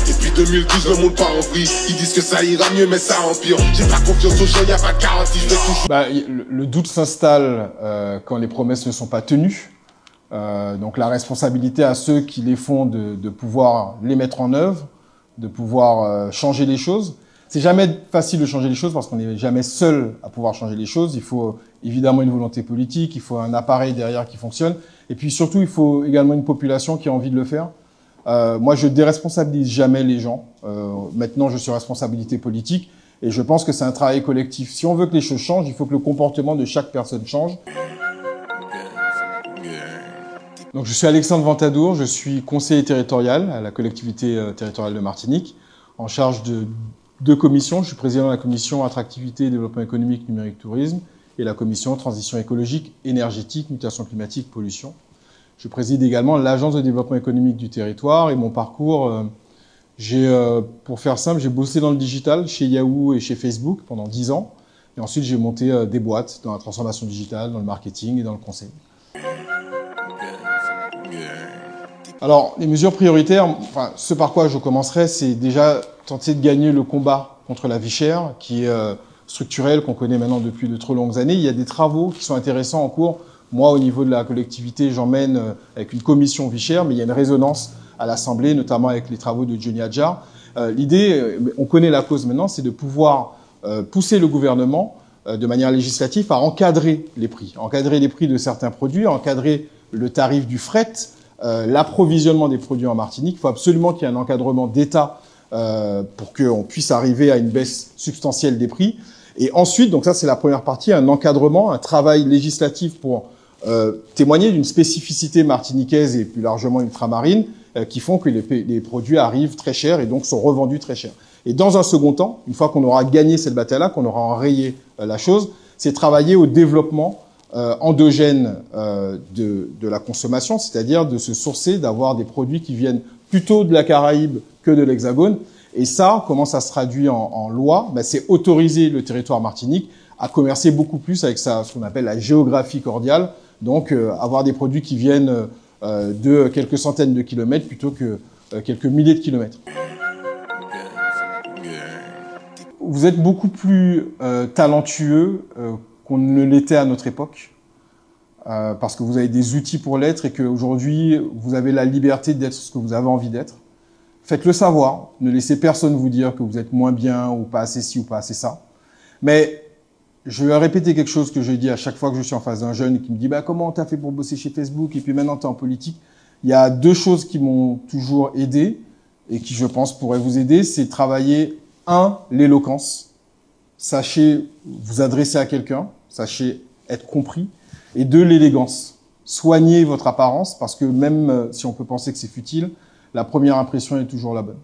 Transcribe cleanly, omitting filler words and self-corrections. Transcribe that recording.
Depuis 2012, le monde part en vrille. Ils disent que ça ira mieux, mais ça empire. J'ai pas confiance aux gens, y a pas de garantie, je vais toujours... Le doute s'installe quand les promesses ne sont pas tenues. Donc la responsabilité à ceux qui les font de pouvoir les mettre en œuvre, de pouvoir changer les choses. C'est jamais facile de changer les choses parce qu'on n'est jamais seul à pouvoir changer les choses. Il faut évidemment une volonté politique, il faut un appareil derrière qui fonctionne. Et puis surtout, il faut également une population qui a envie de le faire. Moi, je déresponsabilise jamais les gens. Maintenant, je suis responsabilité politique et je pense que c'est un travail collectif. Si on veut que les choses changent, il faut que le comportement de chaque personne change. Donc, je suis Alexandre Ventadour, je suis conseiller territorial à la collectivité territoriale de Martinique, en charge de 2 commissions. Je suis président de la commission Attractivité, Développement économique, Numérique, Tourisme et la commission Transition écologique, énergétique, mutation climatique, pollution. Je préside également l'Agence de développement économique du territoire et mon parcours, pour faire simple, j'ai bossé dans le digital chez Yahoo et chez Facebook pendant 10 ans. Et ensuite, j'ai monté des boîtes dans la transformation digitale, dans le marketing et dans le conseil. Alors, les mesures prioritaires, ce par quoi je commencerai, c'est déjà tenter de gagner le combat contre la vie chère, qui est structurel, qu'on connaît maintenant depuis de trop longues années. Il y a des travaux qui sont intéressants en cours. Moi, au niveau de la collectivité, j'emmène avec une commission vie chère, mais il y a une résonance à l'Assemblée, notamment avec les travaux de Johnny Adjar. L'idée, on connaît la cause maintenant, c'est de pouvoir pousser le gouvernement de manière législative à encadrer les prix de certains produits, encadrer le tarif du fret, l'approvisionnement des produits en Martinique. Il faut absolument qu'il y ait un encadrement d'État pour qu'on puisse arriver à une baisse substantielle des prix. Et ensuite, donc ça c'est la première partie, un encadrement, un travail législatif pour témoigner d'une spécificité martiniquaise et plus largement ultramarine qui font que les produits arrivent très chers et donc sont revendus très chers. Et dans un second temps, une fois qu'on aura gagné cette bataille-là, qu'on aura enrayé la chose, c'est travailler au développement endogène de la consommation, c'est-à-dire de se sourcer, d'avoir des produits qui viennent plutôt de la Caraïbe que de l'Hexagone. Et ça, comment ça se traduit en loi? C'est autoriser le territoire Martinique à commercer beaucoup plus avec ce qu'on appelle la géographie cordiale, donc avoir des produits qui viennent de quelques centaines de kilomètres plutôt que quelques milliers de kilomètres. Vous êtes beaucoup plus talentueux qu'on ne l'était à notre époque, parce que vous avez des outils pour l'être et qu'aujourd'hui, vous avez la liberté d'être ce que vous avez envie d'être. Faites-le savoir, ne laissez personne vous dire que vous êtes moins bien ou pas assez ci ou pas assez ça. Mais je vais répéter quelque chose que je dis à chaque fois que je suis en face d'un jeune qui me dit « Comment t'as fait pour bosser chez Facebook et puis maintenant t'es en politique ?» Il y a 2 choses qui m'ont toujours aidé et qui, je pense, pourraient vous aider. C'est travailler, 1, l'éloquence. Sachez vous adresser à quelqu'un, sachez être compris. Et 2, l'élégance. Soignez votre apparence parce que même si on peut penser que c'est futile, la première impression est toujours la bonne.